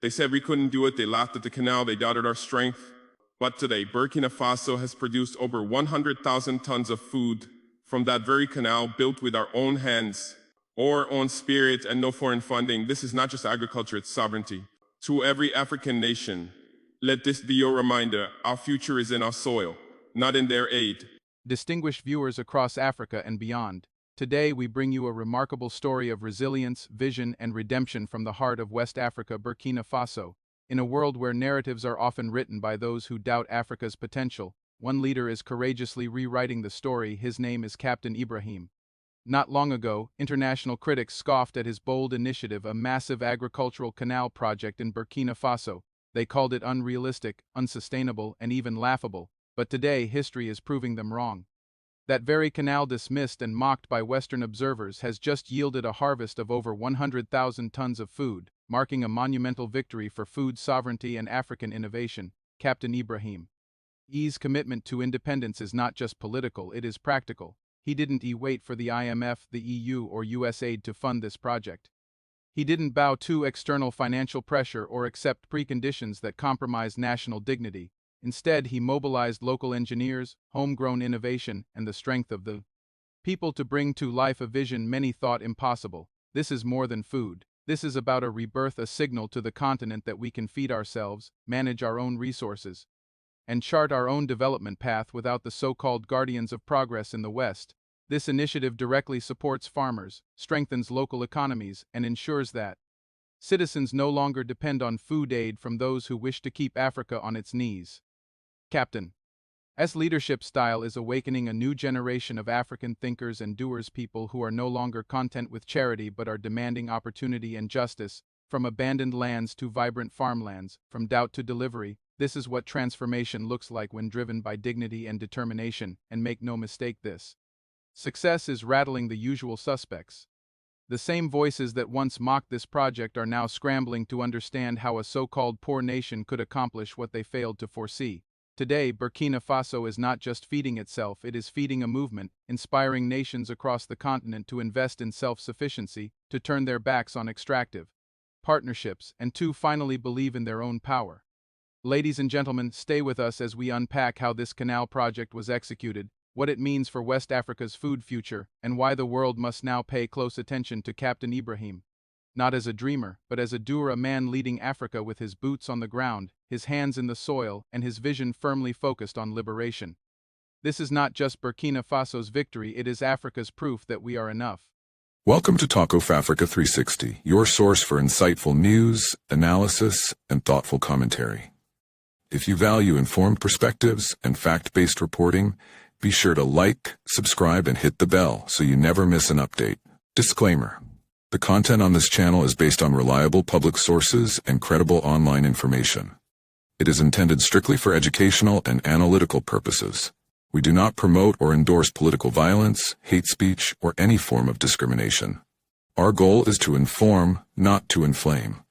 They said we couldn't do it, they laughed at the canal, they doubted our strength. But today, Burkina Faso has produced over 100,000 tons of food from that very canal, built with our own hands, our own spirit, and no foreign funding. This is not just agriculture, it's sovereignty. To every African nation, let this be your reminder: our future is in our soil, not in their aid. Distinguished viewers across Africa and beyond, today we bring you a remarkable story of resilience, vision, and redemption from the heart of West Africa, Burkina Faso. In a world where narratives are often written by those who doubt Africa's potential, one leader is courageously rewriting the story. His name is Captain Ibrahim. Not long ago, international critics scoffed at his bold initiative, a massive agricultural canal project in Burkina Faso. They called it unrealistic, unsustainable, and even laughable. But today, history is proving them wrong. That very canal, dismissed and mocked by Western observers, has just yielded a harvest of over 100,000 tons of food, marking a monumental victory for food sovereignty and African innovation. Captain Ibrahim's commitment to independence is not just political, it is practical. He didn't wait for the IMF, the EU, or US aid to fund this project. He didn't bow to external financial pressure or accept preconditions that compromise national dignity. Instead, he mobilized local engineers, homegrown innovation, and the strength of the people to bring to life a vision many thought impossible. This is more than food. This is about a rebirth, a signal to the continent that we can feed ourselves, manage our own resources, and chart our own development path without the so-called guardians of progress in the West. This initiative directly supports farmers, strengthens local economies, and ensures that citizens no longer depend on food aid from those who wish to keep Africa on its knees. Captain's leadership style is awakening a new generation of African thinkers and doers, people who are no longer content with charity but are demanding opportunity and justice, from abandoned lands to vibrant farmlands, from doubt to delivery. This is what transformation looks like when driven by dignity and determination, and make no mistake, this success is rattling the usual suspects. The same voices that once mocked this project are now scrambling to understand how a so-called poor nation could accomplish what they failed to foresee. Today, Burkina Faso is not just feeding itself, it is feeding a movement, inspiring nations across the continent to invest in self-sufficiency, to turn their backs on extractive partnerships, and to finally believe in their own power. Ladies and gentlemen, stay with us as we unpack how this canal project was executed, what it means for West Africa's food future, and why the world must now pay close attention to Captain Ibrahim. Not as a dreamer, but as a doer, a man leading Africa with his boots on the ground, his hands in the soil, and his vision firmly focused on liberation. This is not just Burkina Faso's victory, it is Africa's proof that we are enough. Welcome to Talk of Africa 360, your source for insightful news, analysis, and thoughtful commentary. If you value informed perspectives and fact-based reporting, be sure to like, subscribe, and hit the bell so you never miss an update. Disclaimer: the content on this channel is based on reliable public sources and credible online information. It is intended strictly for educational and analytical purposes. We do not promote or endorse political violence, hate speech, or any form of discrimination. Our goal is to inform, not to inflame.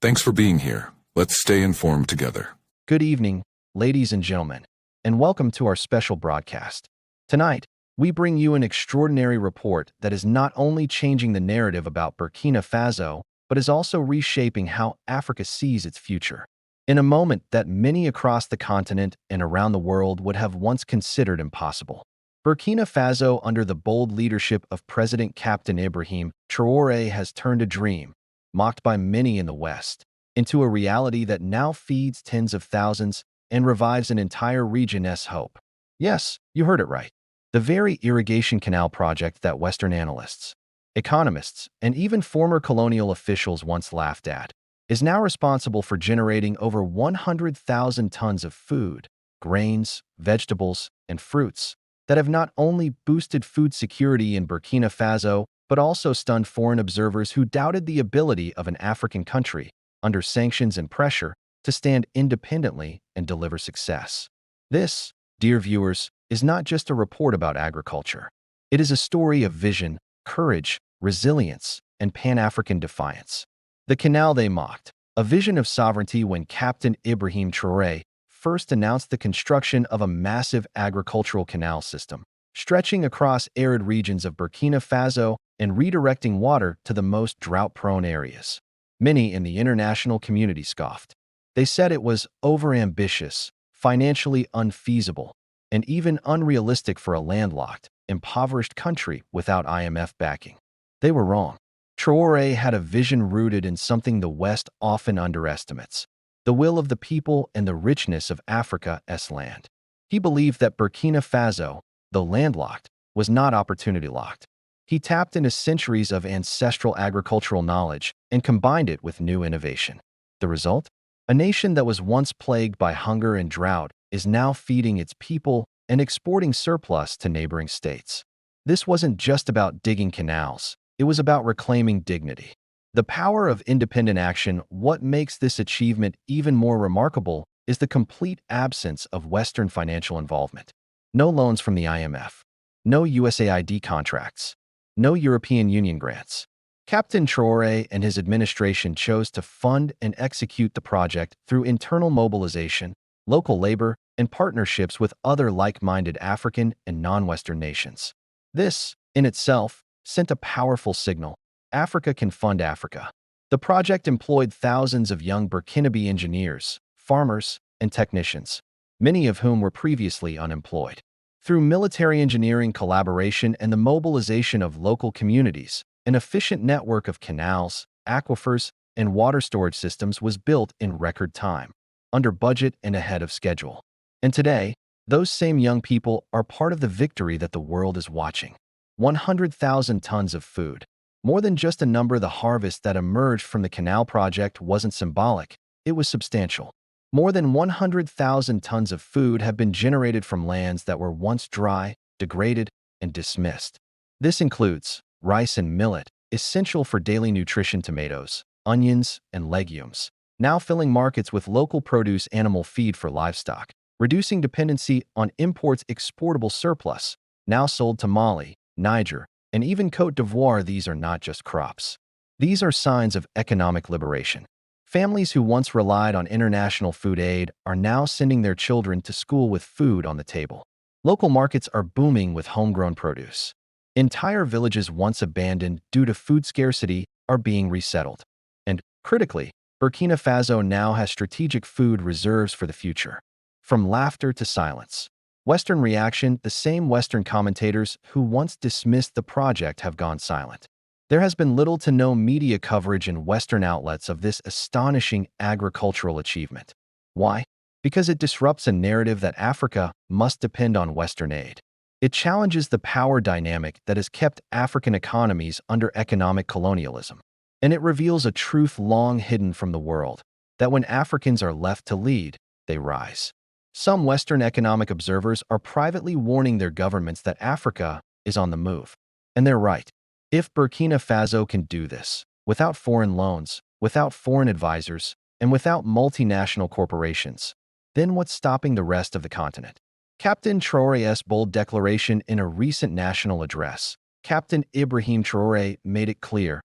Thanks for being here. Let's stay informed together. Good evening, ladies and gentlemen, and welcome to our special broadcast. Tonight, we bring you an extraordinary report that is not only changing the narrative about Burkina Faso, but is also reshaping how Africa sees its future. In a moment that many across the continent and around the world would have once considered impossible, Burkina Faso, under the bold leadership of President Captain Ibrahim Traoré, has turned a dream, mocked by many in the West, into a reality that now feeds tens of thousands and revives an entire region's hope. Yes, you heard it right. The very irrigation canal project that Western analysts, economists, and even former colonial officials once laughed at is now responsible for generating over 100,000 tons of food, grains, vegetables, and fruits that have not only boosted food security in Burkina Faso, but also stunned foreign observers who doubted the ability of an African country, under sanctions and pressure, to stand independently and deliver success. This, dear viewers, is not just a report about agriculture. It is a story of vision, courage, resilience, and Pan-African defiance. The canal they mocked, a vision of sovereignty when Captain Ibrahim Traoré first announced the construction of a massive agricultural canal system, stretching across arid regions of Burkina Faso and redirecting water to the most drought-prone areas. Many in the international community scoffed. They said it was overambitious, financially unfeasible, and even unrealistic for a landlocked, impoverished country without IMF backing. They were wrong. Traoré had a vision rooted in something the West often underestimates: the will of the people and the richness of Africa's land. He believed that Burkina Faso, though landlocked, was not opportunity-locked. He tapped into centuries of ancestral agricultural knowledge and combined it with new innovation. The result? A nation that was once plagued by hunger and drought is now feeding its people and exporting surplus to neighboring states. This wasn't just about digging canals. It was about reclaiming dignity. The power of independent action. What makes this achievement even more remarkable is the complete absence of Western financial involvement. No loans from the IMF. No USAID contracts. No European Union grants. Captain Traoré and his administration chose to fund and execute the project through internal mobilization, local labor, and partnerships with other like-minded African and non-Western nations. This, in itself, sent a powerful signal: Africa can fund Africa. The project employed thousands of young Burkinabe engineers, farmers, and technicians, many of whom were previously unemployed. Through military engineering collaboration and the mobilization of local communities, an efficient network of canals, aquifers, and water storage systems was built in record time, under budget and ahead of schedule. And today, those same young people are part of the victory that the world is watching. 100,000 tons of food. More than just a number. The harvest that emerged from the Canal project wasn't symbolic, it was substantial. More than 100,000 tons of food have been generated from lands that were once dry, degraded, and dismissed. This includes rice and millet, essential for daily nutrition, tomatoes, onions, and legumes, now filling markets with local produce, animal feed for livestock, reducing dependency on imports, exportable surplus, now sold to Mali, Niger, and even Côte d'Ivoire. These are not just crops. These are signs of economic liberation. Families who once relied on international food aid are now sending their children to school with food on the table. Local markets are booming with homegrown produce. Entire villages once abandoned due to food scarcity are being resettled. And, critically, Burkina Faso now has strategic food reserves for the future. From laughter to silence. Western reaction. The same Western commentators who once dismissed the project have gone silent. There has been little to no media coverage in Western outlets of this astonishing agricultural achievement. Why? Because it disrupts a narrative that Africa must depend on Western aid. It challenges the power dynamic that has kept African economies under economic colonialism. And it reveals a truth long hidden from the world, that when Africans are left to lead, they rise. Some Western economic observers are privately warning their governments that Africa is on the move. And they're right. If Burkina Faso can do this, without foreign loans, without foreign advisors, and without multinational corporations, then what's stopping the rest of the continent? Captain Traoré's bold declaration in a recent national address. Captain Ibrahim Traoré made it clear: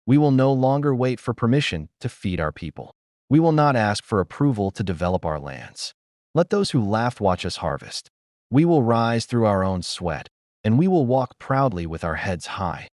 we will no longer wait for permission to feed our people. We will not ask for approval to develop our lands. Let those who laughed watch us harvest. We will rise through our own sweat, and we will walk proudly with our heads high,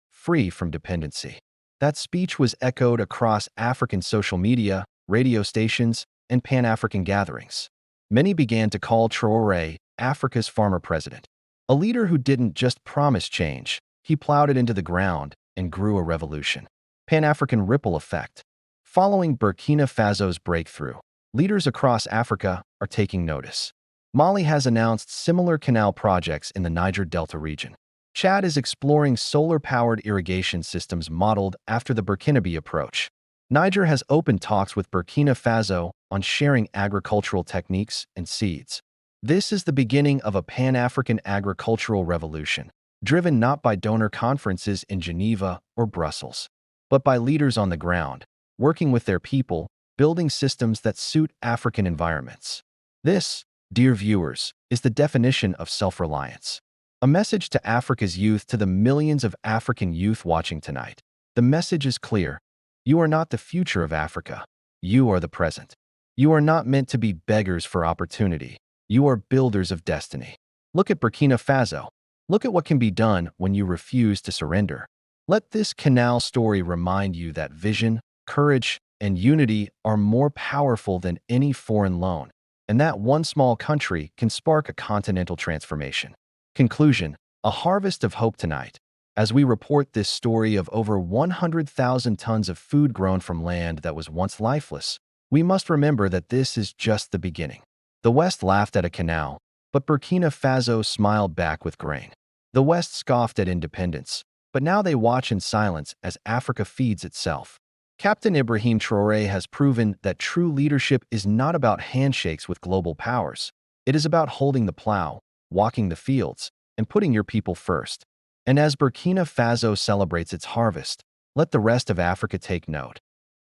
free from dependency. That speech was echoed across African social media, radio stations, and Pan-African gatherings. Many began to call Traoré Africa's farmer president. A leader who didn't just promise change, he plowed it into the ground and grew a revolution. Pan-African ripple effect. Following Burkina Faso's breakthrough, leaders across Africa are taking notice. Mali has announced similar canal projects in the Niger Delta region. Chad is exploring solar-powered irrigation systems modeled after the Burkinabe approach. Niger has opened talks with Burkina Faso on sharing agricultural techniques and seeds. This is the beginning of a Pan-African agricultural revolution, driven not by donor conferences in Geneva or Brussels, but by leaders on the ground, working with their people, building systems that suit African environments. This, dear viewers, is the definition of self-reliance. A message to Africa's youth, to the millions of African youth watching tonight. The message is clear. You are not the future of Africa. You are the present. You are not meant to be beggars for opportunity. You are builders of destiny. Look at Burkina Faso. Look at what can be done when you refuse to surrender. Let this canal story remind you that vision, courage, and unity are more powerful than any foreign loan, and that one small country can spark a continental transformation. Conclusion: a harvest of hope tonight. As we report this story of over 100,000 tons of food grown from land that was once lifeless, we must remember that this is just the beginning. The West laughed at a canal, but Burkina Faso smiled back with grain. The West scoffed at independence, but now they watch in silence as Africa feeds itself. Captain Ibrahim Traoré has proven that true leadership is not about handshakes with global powers. It is about holding the plow, walking the fields, and putting your people first. And as Burkina Faso celebrates its harvest, let the rest of Africa take note.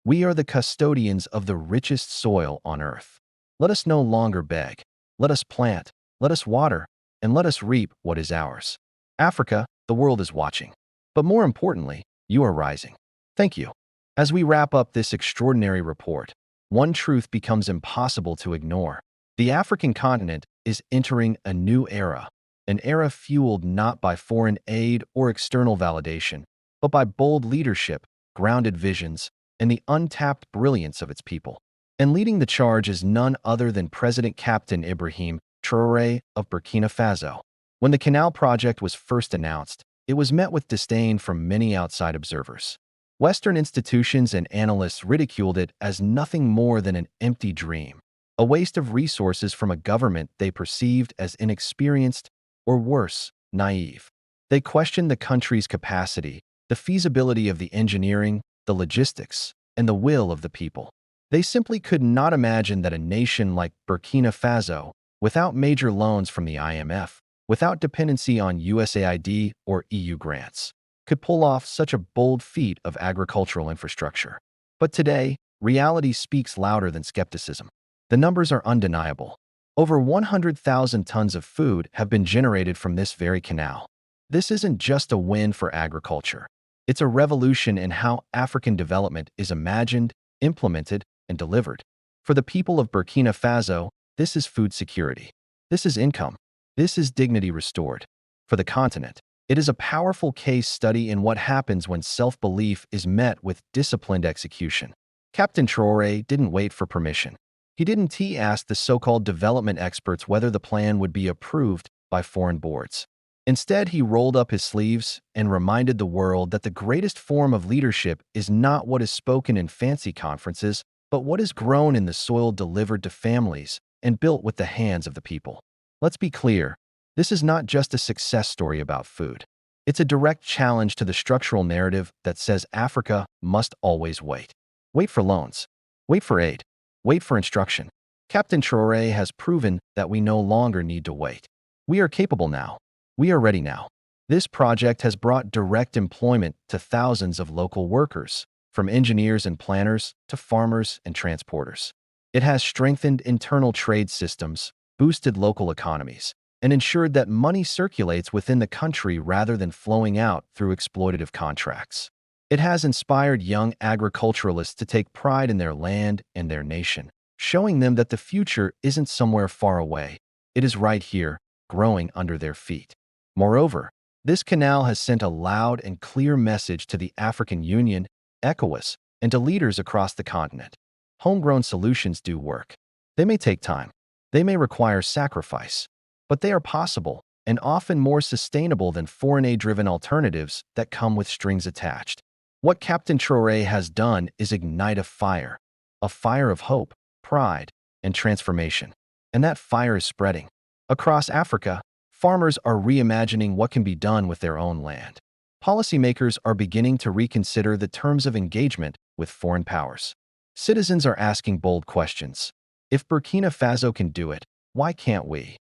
We are the custodians of the richest soil on earth. Let us no longer beg. Let us plant, let us water, and let us reap what is ours. Africa, the world is watching. But more importantly, you are rising. Thank you. As we wrap up this extraordinary report, one truth becomes impossible to ignore. The African continent is entering a new era, an era fueled not by foreign aid or external validation, but by bold leadership, grounded visions, and the untapped brilliance of its people. And leading the charge is none other than President Captain Ibrahim Traoré of Burkina Faso. When the Canal project was first announced, it was met with disdain from many outside observers. Western institutions and analysts ridiculed it as nothing more than an empty dream, a waste of resources from a government they perceived as inexperienced or worse, naive. They questioned the country's capacity, the feasibility of the engineering, the logistics, and the will of the people. They simply could not imagine that a nation like Burkina Faso, without major loans from the IMF, without dependency on USAID or EU grants, could pull off such a bold feat of agricultural infrastructure. But today, reality speaks louder than skepticism. The numbers are undeniable. Over 100,000 tons of food have been generated from this very canal. This isn't just a win for agriculture. It's a revolution in how African development is imagined, implemented, and delivered. For the people of Burkina Faso, this is food security. This is income. This is dignity restored. For the continent, it is a powerful case study in what happens when self-belief is met with disciplined execution. Captain Traoré didn't wait for permission. He didn't ask the so-called development experts whether the plan would be approved by foreign boards. Instead, he rolled up his sleeves and reminded the world that the greatest form of leadership is not what is spoken in fancy conferences, but what is grown in the soil delivered to families and built with the hands of the people. Let's be clear. This is not just a success story about food. It's a direct challenge to the structural narrative that says Africa must always wait. Wait for loans. Wait for aid. Wait for instruction. Captain Traoré has proven that we no longer need to wait. We are capable now. We are ready now. This project has brought direct employment to thousands of local workers, from engineers and planners to farmers and transporters. It has strengthened internal trade systems, boosted local economies, and ensured that money circulates within the country rather than flowing out through exploitative contracts. It has inspired young agriculturalists to take pride in their land and their nation, showing them that the future isn't somewhere far away. It is right here, growing under their feet. Moreover, this canal has sent a loud and clear message to the African Union, ECOWAS, and to leaders across the continent. Homegrown solutions do work. They may take time. They may require sacrifice. But they are possible, and often more sustainable than foreign aid-driven alternatives that come with strings attached. What Captain Traoré has done is ignite a fire of hope, pride, and transformation. And that fire is spreading. Across Africa, farmers are reimagining what can be done with their own land. Policymakers are beginning to reconsider the terms of engagement with foreign powers. Citizens are asking bold questions. If Burkina Faso can do it, why can't we?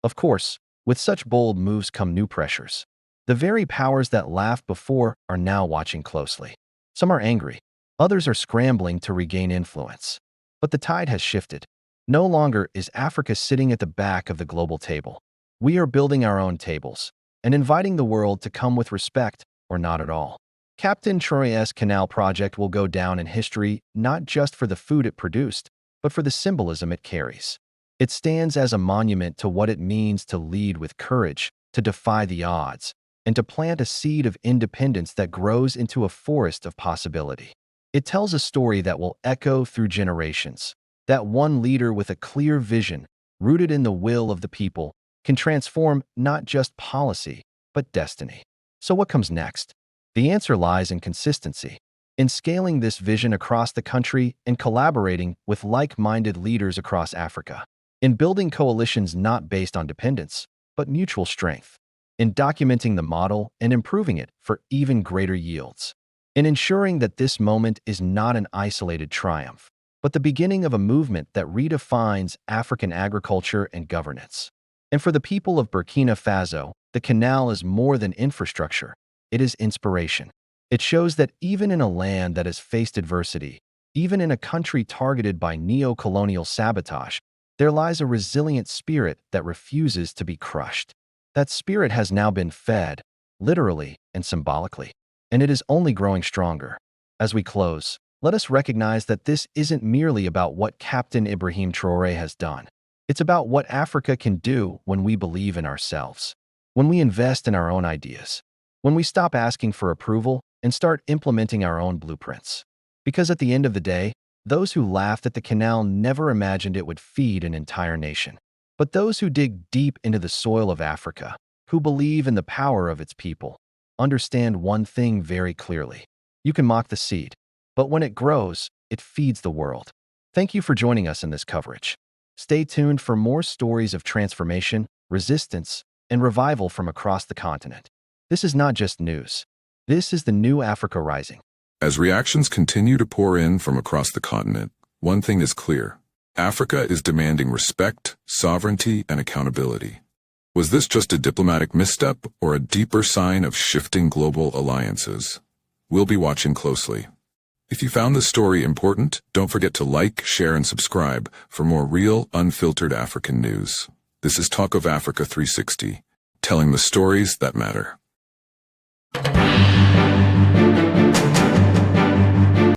Of course, with such bold moves come new pressures. The very powers that laughed before are now watching closely. Some are angry. Others are scrambling to regain influence. But the tide has shifted. No longer is Africa sitting at the back of the global table. We are building our own tables and inviting the world to come with respect or not at all. Captain Traoré's Canal project will go down in history not just for the food it produced, but for the symbolism it carries. It stands as a monument to what it means to lead with courage, to defy the odds, and to plant a seed of independence that grows into a forest of possibility. It tells a story that will echo through generations. That one leader with a clear vision, rooted in the will of the people, can transform not just policy, but destiny. So what comes next? The answer lies in consistency, in scaling this vision across the country and collaborating with like-minded leaders across Africa, in building coalitions not based on dependence, but mutual strength, in documenting the model and improving it for even greater yields, in ensuring that this moment is not an isolated triumph, but the beginning of a movement that redefines African agriculture and governance. And for the people of Burkina Faso, the canal is more than infrastructure. It is inspiration. It shows that even in a land that has faced adversity, even in a country targeted by neo-colonial sabotage, there lies a resilient spirit that refuses to be crushed. That spirit has now been fed, literally and symbolically, and it is only growing stronger. As we close, let us recognize that this isn't merely about what Captain Ibrahim Traoré has done. It's about what Africa can do when we believe in ourselves, when we invest in our own ideas, when we stop asking for approval and start implementing our own blueprints. Because at the end of the day, those who laughed at the canal never imagined it would feed an entire nation. But those who dig deep into the soil of Africa, who believe in the power of its people, understand one thing very clearly. You can mock the seed, but when it grows, it feeds the world. Thank you for joining us in this coverage. Stay tuned for more stories of transformation, resistance, and revival from across the continent. This is not just news. This is the new Africa rising. As reactions continue to pour in from across the continent, one thing is clear. Africa is demanding respect, sovereignty, and accountability. Was this just a diplomatic misstep or a deeper sign of shifting global alliances? We'll be watching closely. If you found this story important, don't forget to like, share, and subscribe for more real, unfiltered African news. This is Talk of Africa 360, telling the stories that matter.